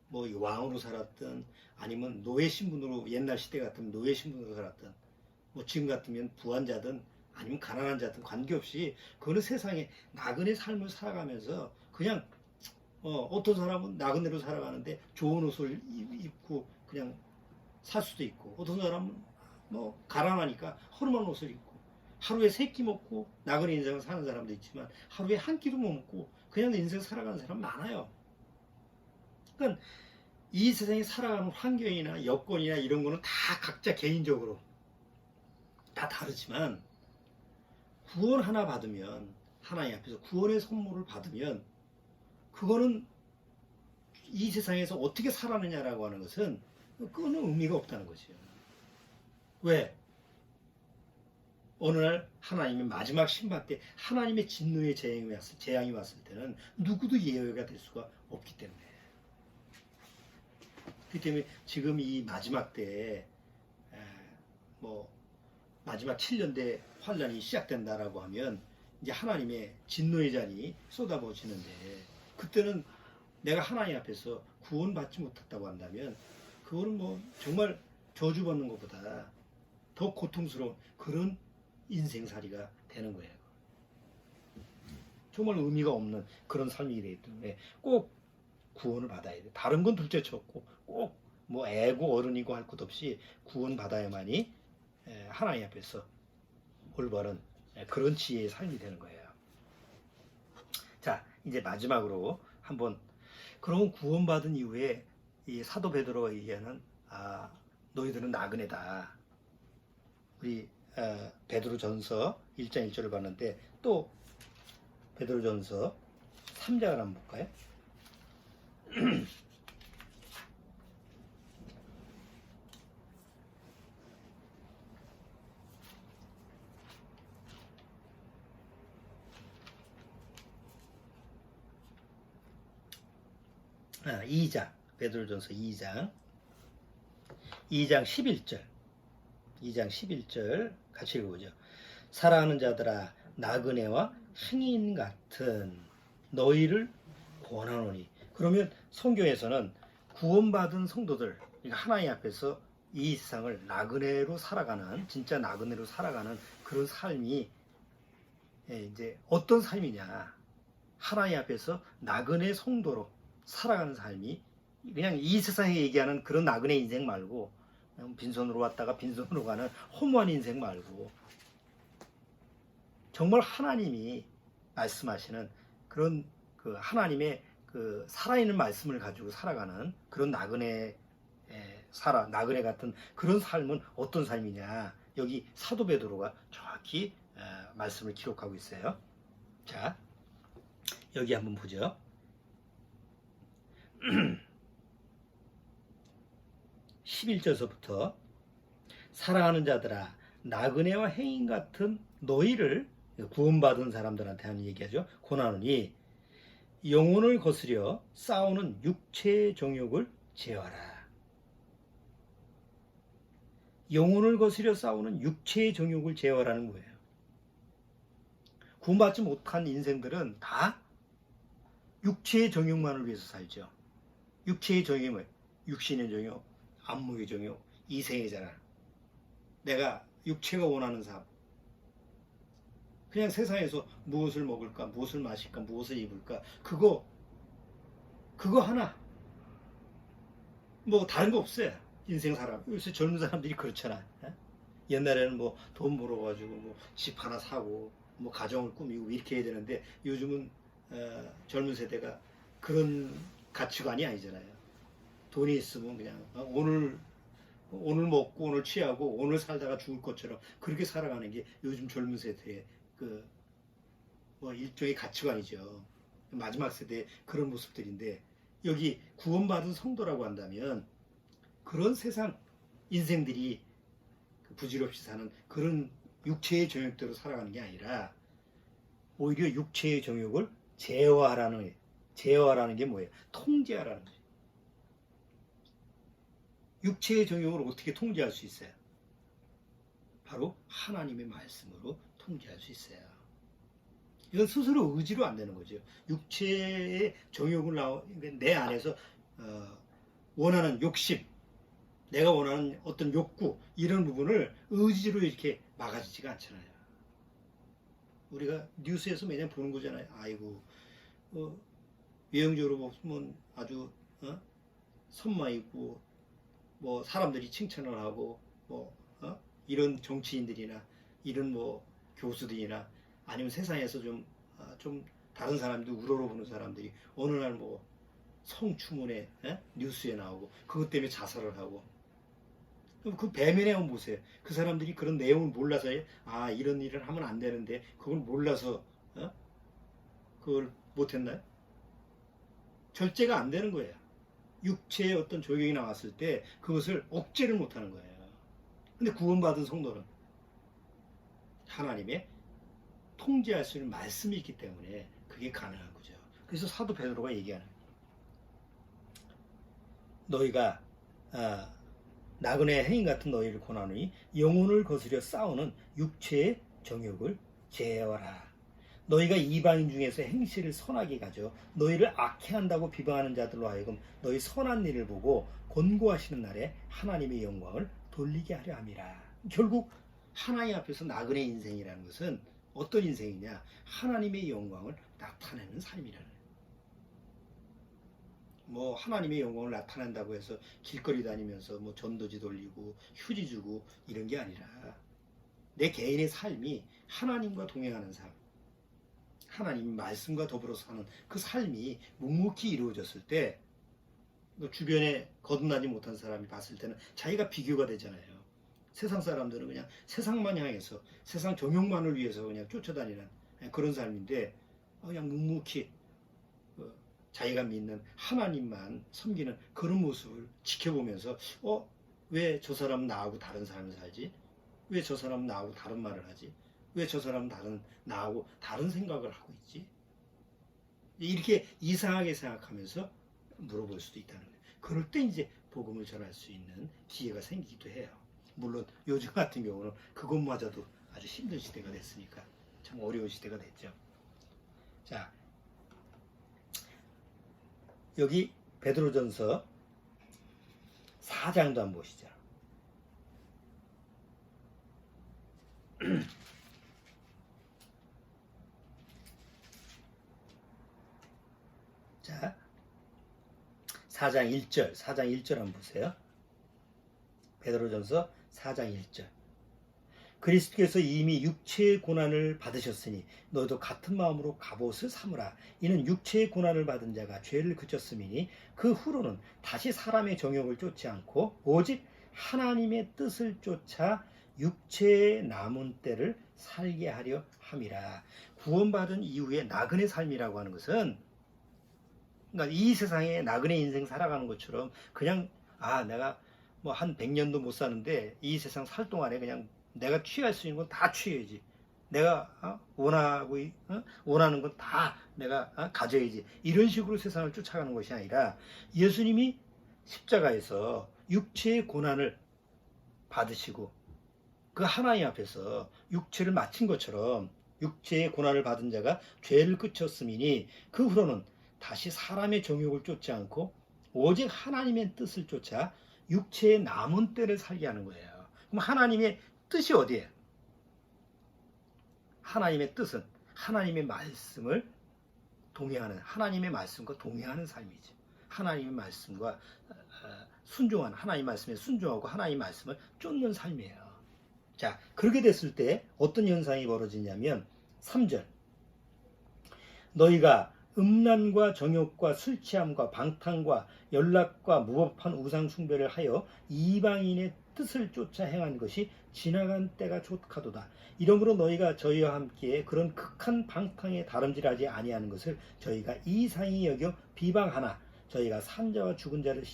뭐 왕으로 살았든 아니면 노예 신분으로 옛날 시대 같으면 노예 신분으로 살았든 뭐 지금 같으면 부한자든 아니면 가난한 자든 관계없이 그거는 세상에 나그네 삶을 살아가면서 그냥 어떤 사람은 나그네로 살아가는데 좋은 옷을 입고 그냥 살 수도 있고 어떤 사람은 뭐 가난하니까 허름한 옷을 입고 하루에 3끼 먹고 나그네 인생을 사는 사람도 있지만 하루에 한 끼도 못 먹고 그냥 인생 살아가는 사람 많아요. 그러니까 이 세상에 살아가는 환경이나 여건이나 이런 거는 다 각자 개인적으로 다 다르지만 구원 하나 받으면, 하나님 앞에서 구원의 선물을 받으면, 그거는 이 세상에서 어떻게 살아느냐라고 하는 것은 그거는 의미가 없다는 거죠. 왜? 어느 날 하나님의 마지막 심판 때 하나님의 진노의 재앙이 왔을 때는 누구도 예외가 될 수가 없기 때문에. 그렇기 때문에 지금 이 마지막 때에 뭐 마지막 7년대 환란이 시작된다라고 하면 이제 하나님의 진노의 잔이 쏟아부어지는데, 그때는 내가 하나님 앞에서 구원받지 못했다고 한다면 그거는 뭐 정말 저주받는 것보다 더 고통스러운 그런 인생살이가 되는 거예요. 정말 의미가 없는 그런 삶이 되기 때문에 꼭 구원을 받아야 돼. 다른 건 둘째쳤고 꼭 뭐 애고 어른이고 할 것 없이 구원 받아야만이 하나님 앞에서 올바른 그런 지혜의 삶이 되는 거예요. 자, 이제 마지막으로 한번, 그런 구원받은 이후에 이 사도 베드로가 얘기하는 너희들은 나그네다. 우리 베드로전서 1장 1절을 봤는데 또 베드로전서 3장을 한번 볼까요? 아, 2장, 베드로전서 2장 11절, 2장 11절 같이 읽어보죠. 사랑하는 자들아, 나그네와 행인 같은 너희를 권하노니. 그러면 성경에서는 구원받은 성도들, 그러니까 하나님 앞에서 이 세상을 나그네로 살아가는, 진짜 나그네로 살아가는 그런 삶이 이제 어떤 삶이냐, 하나님 앞에서 나그네 성도로 살아가는 삶이, 그냥 이 세상에 얘기하는 그런 나그네 인생 말고 빈손으로 왔다가 빈손으로 가는 허무한 인생 말고, 정말 하나님이 말씀하시는 그런 그 하나님의 그 살아있는 말씀을 가지고 살아가는 그런 나그네 같은 그런 삶은 어떤 삶이냐, 여기 사도 베드로가 정확히 말씀을 기록하고 있어요. 자, 여기 한번 보죠. 11절서부터 사랑하는 자들아, 나그네와 행인 같은 너희를, 구원받은 사람들한테 하는 얘기하죠. 고난하노니 영혼을 거스려 싸우는 육체의 정욕을 제어하라. 영혼을 거스려 싸우는 육체의 정욕을 제어하라는 거예요. 구원받지 못한 인생들은 다 육체의 정욕만을 위해서 살죠. 육체의 정욕이 뭐예요? 육신의 정욕, 안목의 정욕, 이생의 자랑. 내가 육체가 원하는 삶. 그냥 세상에서 무엇을 먹을까, 무엇을 마실까, 무엇을 입을까, 그거 하나. 뭐 다른 거 없어요. 인생 사람. 요새 젊은 사람들이 그렇잖아. 옛날에는 뭐 돈 벌어가지고 뭐 집 하나 사고 뭐 가정을 꾸미고 이렇게 해야 되는데, 요즘은 젊은 세대가 그런 가치관이 아니잖아요. 돈이 있으면 그냥 오늘 먹고 오늘 취하고 오늘 살다가 죽을 것처럼 그렇게 살아가는 게 요즘 젊은 세대의 그 뭐 일종의 가치관이죠. 마지막 세대의 그런 모습들인데, 여기 구원받은 성도라고 한다면 그런 세상 인생들이 부질없이 사는 그런 육체의 정욕대로 살아가는 게 아니라 오히려 육체의 정욕을 제어하라는 게 뭐예요? 통제하라는 거예요. 육체의 정욕을 어떻게 통제할 수 있어요? 바로 하나님의 말씀으로 통제할 수 있어요. 이건 스스로 의지로 안 되는 거죠. 육체의 정욕을 내 안에서 원하는 욕심, 내가 원하는 어떤 욕구, 이런 부분을 의지로 이렇게 막아지지가 않잖아요. 우리가 뉴스에서 매년 보는 거잖아요. 아이고, 외형적으로 보면 아주 선마 있고, 뭐 사람들이 칭찬을 하고, 뭐 이런 정치인들이나 이런 뭐 교수들이나 아니면 세상에서 좀 다른 사람들 우러러보는 사람들이 어느 날 뭐 성추문에 뉴스에 나오고 그것 때문에 자살을 하고, 그럼 그 배면에 한번 보세요. 그 사람들이 그런 내용을 몰라서 이런 일을 하면 안 되는데 그걸 몰라서 그걸 못했나요? 절제가 안 되는 거예요. 육체의 어떤 조경이 나왔을 때 그것을 억제를 못하는 거예요. 근데 구원받은 성도는 하나님의 통제할 수 있는 말씀이 있기 때문에 그게 가능한 거죠. 그래서 사도 베드로가 얘기하는 너희가 나그네 행인 같은 너희를 권하노니 영혼을 거스려 싸우는 육체의 정욕을 제어하라. 너희가 이방인 중에서 행실을 선하게 가져 너희를 악해한다고 비방하는 자들로 하여금 너희 선한 일을 보고 권고하시는 날에 하나님의 영광을 돌리게 하려 함이라. 결국 하나님 앞에서 나그네 인생이라는 것은 어떤 인생이냐? 하나님의 영광을 나타내는 삶이라는 거예요. 뭐 하나님의 영광을 나타낸다고 해서 길거리 다니면서 뭐 전도지 돌리고 휴지 주고 이런 게 아니라 내 개인의 삶이 하나님과 동행하는 삶, 하나님 말씀과 더불어 사는 그 삶이 묵묵히 이루어졌을 때 주변에 거듭나지 못한 사람이 봤을 때는 자기가 비교가 되잖아요. 세상 사람들은 그냥 세상만 향해서 세상 정욕만을 위해서 그냥 쫓아다니는 그런 삶인데 그냥 묵묵히 자기가 믿는 하나님만 섬기는 그런 모습을 지켜보면서 왜 저 사람은 나하고 다른 삶을 살지? 왜 저 사람은 나하고 다른 말을 하지? 왜 저 사람은 나하고 다른 생각을 하고 있지? 이렇게 이상하게 생각하면서 물어볼 수도 있다는 거예요. 그럴 때 이제 복음을 전할 수 있는 기회가 생기기도 해요. 물론 요즘 같은 경우는 그것마저도 아주 힘든 시대가 됐으니까 참 어려운 시대가 됐죠. 자, 여기 베드로전서 4장도 한번 보시죠. 자, 4장 1절 한번 보세요. 베드로전서 4장 1절. 그리스도께서 이미 육체의 고난을 받으셨으니 너도 같은 마음으로 갑옷을 삼으라. 이는 육체의 고난을 받은 자가 죄를 그쳤음이니 그 후로는 다시 사람의 정욕을 쫓지 않고 오직 하나님의 뜻을 쫓아 육체의 남은 때를 살게 하려 함이라. 구원받은 이후에 나그네 삶이라고 하는 것은 그러니까 이 세상에 나그네 인생 살아가는 것처럼 그냥 내가 뭐 한 100년도 못 사는데 이 세상 살 동안에 그냥 내가 취할 수 있는 건 다 취해야지. 내가 원하는 건 다 내가 가져야지. 이런 식으로 세상을 쫓아가는 것이 아니라 예수님이 십자가에서 육체의 고난을 받으시고 그 하나님 앞에서 육체를 마친 것처럼 육체의 고난을 받은 자가 죄를 그쳤음이니 그 후로는 다시 사람의 정욕을 쫓지 않고 오직 하나님의 뜻을 쫓아 육체의 남은 때를 살게 하는 거예요. 그럼 하나님의 뜻이 어디예요? 하나님의 뜻은 하나님의 말씀을 동의하는, 하나님의 말씀과 동의하는 삶이죠. 하나님의 말씀과 순종하는, 하나님 말씀에 순종하고 하나님 말씀을 쫓는 삶이에요. 자, 그렇게 됐을 때 어떤 현상이 벌어지냐면 3절. 너희가 음란과 정욕과 술 취함과 방탕과 연락과 무법한 우상 숭배를 하여 이방인의 뜻을 쫓아 행한 것이 지나간 때가 족하도다. 이러므로 너희가 저희와 함께 그런 극한 방탕에 다름질하지 아니하는 것을 저희가 이상히 여겨 비방하나 저희가 산자와 죽은 자를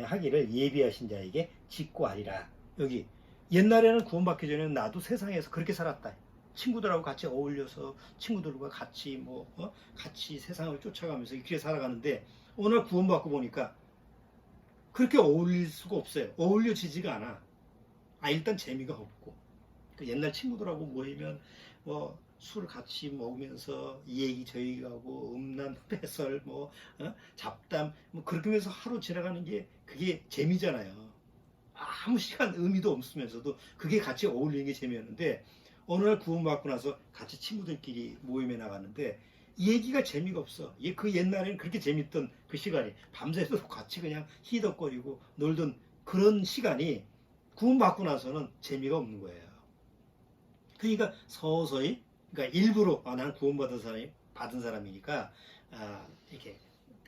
하기를 예비하신 자에게 직고하리라. 여기 옛날에는 구원받기 전에는 나도 세상에서 그렇게 살았다. 친구들하고 같이 어울려서 친구들과 같이 같이 세상을 쫓아가면서 이렇게 살아가는데 어느 날 구원받고 보니까 그렇게 어울릴 수가 없어요. 어울려지지가 않아. 일단 재미가 없고 옛날 친구들하고 모이면 술 같이 먹으면서 이 얘기 저 얘기하고 음란 패설 잡담 그렇게 하면서 하루 지나가는 게 그게 재미잖아요. 아무 시간 의미도 없으면서도 그게 같이 어울리는 게 재미였는데 어느 날 구원받고 나서 같이 친구들끼리 모임에 나갔는데 이 얘기가 재미가 없어. 그 옛날에는 그렇게 재밌던 그 시간이 밤새도록 같이 그냥 히덕거리고 놀던 그런 시간이 구원받고 나서는 재미가 없는 거예요. 그러니까 서서히 그러니까 일부러 난 받은 사람이니까 이렇게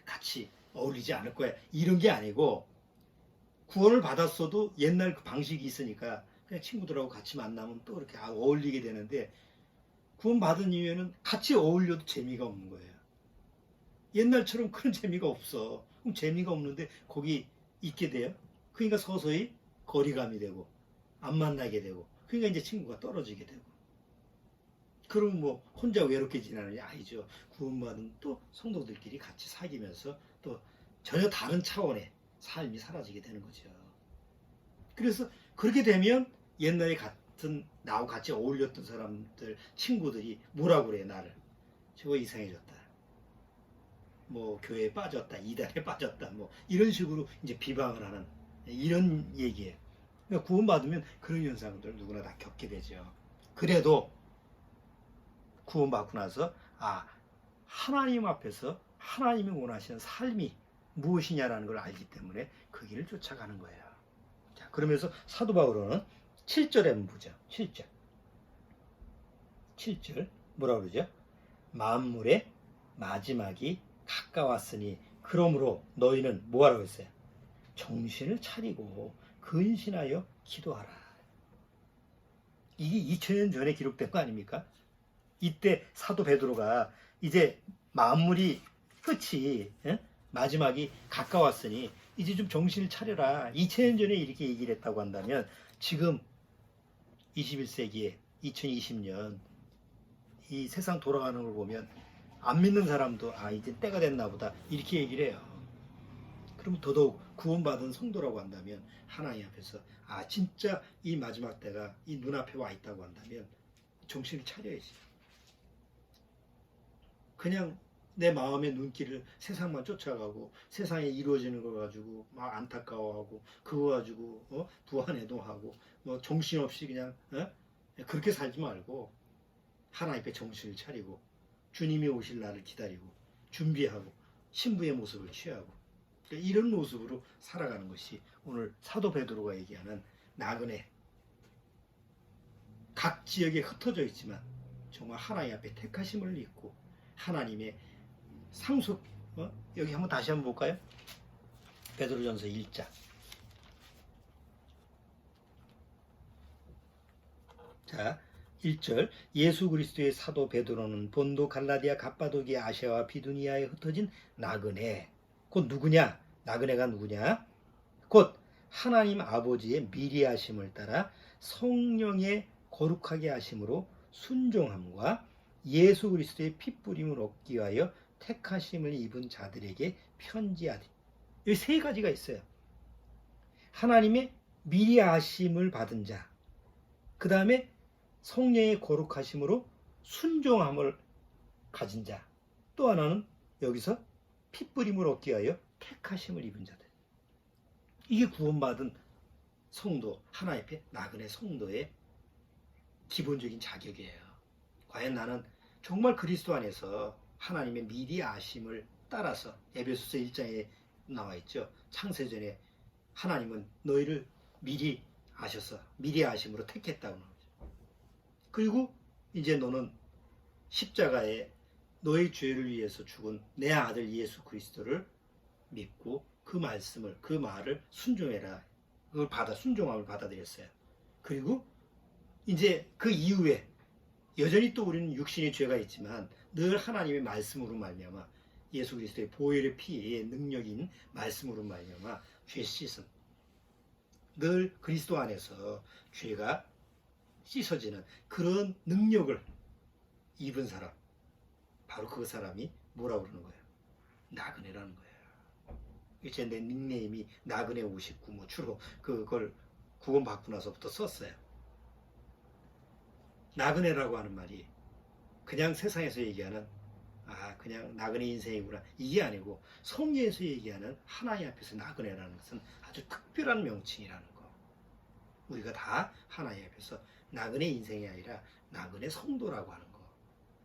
같이 어울리지 않을 거야. 이런 게 아니고 구원을 받았어도 옛날 그 방식이 있으니까 그냥 친구들하고 같이 만나면 또 이렇게 어울리게 되는데, 구원 받은 이후에는 같이 어울려도 재미가 없는 거예요. 옛날처럼 그런 재미가 없어. 그럼 재미가 없는데 거기 있게 돼요. 그러니까 서서히 거리감이 되고 안 만나게 되고, 그러니까 이제 친구가 떨어지게 되고, 그럼 뭐 혼자 외롭게 지내는 게 아니죠. 구원받은 또 성도들끼리 같이 사귀면서 또 전혀 다른 차원의 삶이 사라지게 되는 거죠. 그래서 그렇게 되면 옛날에 같은 나하고 같이 어울렸던 사람들, 친구들이 뭐라고 그래, 나를. 저거 이상해졌다. 뭐 교회에 빠졌다, 이단에 빠졌다, 뭐 이런 식으로 이제 비방을 하는 이런 얘기예요. 그러니까 구원받으면 그런 현상들 누구나 다 겪게 되죠. 그래도 구원받고 나서 하나님 앞에서 하나님이 원하시는 삶이 무엇이냐라는 걸 알기 때문에 그 길을 쫓아가는 거예요. 자, 그러면서 사도 바울은 7절에 한번 보죠. 7절 뭐라 그러죠? 만물의 마지막이 가까웠으니 그러므로 너희는 뭐하라고 했어요? 정신을 차리고 근신하여 기도하라. 이게 2000년 전에 기록된 거 아닙니까? 이때 사도 베드로가 이제 만물이 끝이, 마지막이 가까웠으니 이제 좀 정신을 차려라. 2000년 전에 이렇게 얘기를 했다고 한다면 지금 21세기에 2020년 이 세상 돌아가는 걸 보면 안 믿는 사람도 이제 때가 됐나 보다 이렇게 얘기를 해요. 그럼 더더욱 구원받은 성도라고 한다면 하나님 앞에서 진짜 이 마지막 때가 이 눈앞에 와 있다고 한다면 정신을 차려야지. 그냥 내 마음의 눈길을 세상만 쫓아가고 세상에 이루어지는 걸 가지고 막 안타까워하고 그거 가지고 부안해동하고 뭐 정신없이 그냥 그렇게 살지 말고 하나님 앞에 정신을 차리고 주님이 오실 날을 기다리고 준비하고 신부의 모습을 취하고 이런 모습으로 살아가는 것이 오늘 사도 베드로가 얘기하는 나그네, 각 지역에 흩어져 있지만 정말 하나님 앞에 택하심을 입고 하나님의 상속, 여기 한번 다시 한번 볼까요? 베드로전서 1장. 자, 1절. 예수 그리스도의 사도 베드로는 본도, 갈라디아, 갑바도기아, 아시아와 비두니아에 흩어진 나그네. 곧 누구냐? 나그네가 누구냐? 곧 하나님 아버지의 미리 하심을 따라 성령의 거룩하게 하심으로 순종함과 예수 그리스도의 핏부림을 얻기 위하여 택하심을 입은 자들에게 편지하되. 여기 세 가지가 있어요. 하나님의 미리 하심을 받은 자, 그 다음에 성령의 거룩하심으로 순종함을 가진 자, 또 하나는 여기서 핏부림을 얻기 위하여 택하심을 입은 자들. 이게 구원받은 성도, 하나님 앞에 나그네 성도의 기본적인 자격이에요. 과연 나는 정말 그리스도 안에서 하나님의 미리 아심을 따라서, 에베소서 1장에 나와 있죠. 창세전에 하나님은 너희를 미리 아셔서 미리 아심으로 택했다고 나오죠. 그리고 이제 너는 십자가에 너의 죄를 위해서 죽은 내 아들 예수 그리스도를 믿고 그 말씀을, 그 말을 순종해라. 그걸 순종함을 받아들였어요. 그리고 이제 그 이후에 여전히 또 우리는 육신의 죄가 있지만 늘 하나님의 말씀으로 말미암아 예수 그리스도의 보혈의 피의 능력인 말씀으로 말미암아 죄 씻음, 늘 그리스도 안에서 죄가 씻어지는 그런 능력을 입은 사람, 바로 그 사람이 뭐라고 그러는 거예요? 나그네라는 거예요. 제 내 닉네임이 나그네 59, 뭐 주로 그걸 구원받고 나서부터 썼어요. 나그네라고 하는 말이 그냥 세상에서 얘기하는 그냥 나그네 인생이구나 이게 아니고, 성경에서 얘기하는 하나님 앞에서 나그네라는 것은 아주 특별한 명칭이라는 거. 우리가 다 하나님 앞에서 나그네 인생이 아니라 나그네 성도라고 하는 거,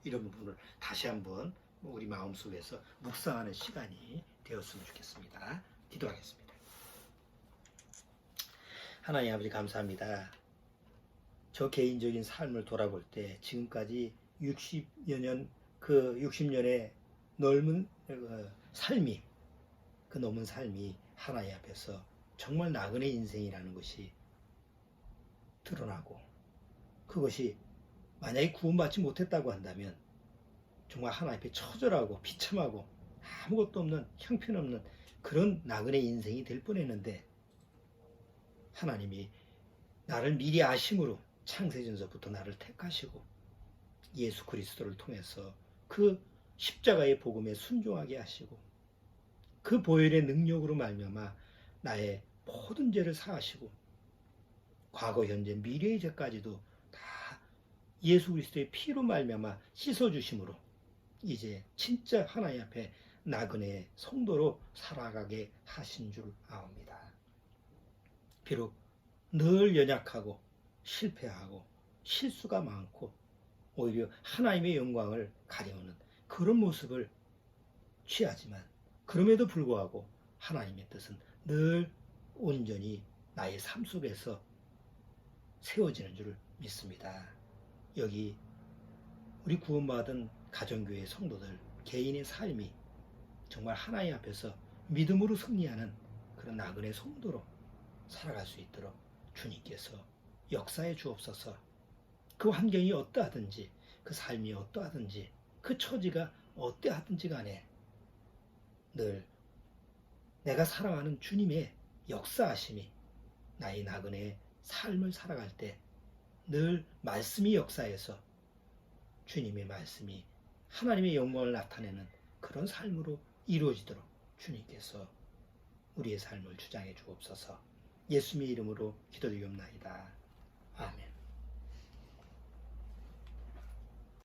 이런 부분을 다시 한번 우리 마음속에서 묵상하는 시간이 되었으면 좋겠습니다. 기도하겠습니다. 하나님 아버지, 감사합니다. 저 개인적인 삶을 돌아볼 때 지금까지 60년의 넓은 삶이, 그 넘은 삶이 하나님 앞에서 정말 나그네 인생이라는 것이 드러나고, 그것이 만약에 구원받지 못했다고 한다면 정말 하나님 앞에 처절하고 비참하고 아무것도 없는 형편없는 그런 나그네 인생이 될 뻔했는데, 하나님이 나를 미리 아심으로 창세전서부터 나를 택하시고 예수 그리스도를 통해서 그 십자가의 복음에 순종하게 하시고 그 보혈의 능력으로 말미암아 나의 모든 죄를 사하시고 과거 현재 미래의 죄까지도 다 예수 그리스도의 피로 말미암아 씻어주심으로 이제 진짜 하나님 앞에 나그네 성도로 살아가게 하신 줄 아옵니다. 비록 늘 연약하고 실패하고 실수가 많고 오히려 하나님의 영광을 가려우는 그런 모습을 취하지만, 그럼에도 불구하고 하나님의 뜻은 늘 온전히 나의 삶 속에서 세워지는 줄 믿습니다. 여기 우리 구원받은 가정교회 성도들 개인의 삶이 정말 하나님 앞에서 믿음으로 승리하는 그런 나그네 성도로 살아갈 수 있도록 주님께서 역사해 주옵소서. 그 환경이 어떠하든지, 그 삶이 어떠하든지, 그 처지가 어떠하든지 간에 늘 내가 사랑하는 주님의 역사하심이 나의 나그네 삶을 살아갈 때 늘 말씀이 역사해서 주님의 말씀이 하나님의 영광을 나타내는 그런 삶으로 이루어지도록 주님께서 우리의 삶을 주장해 주옵소서. 예수님의 이름으로 기도드리옵나이다. 아멘.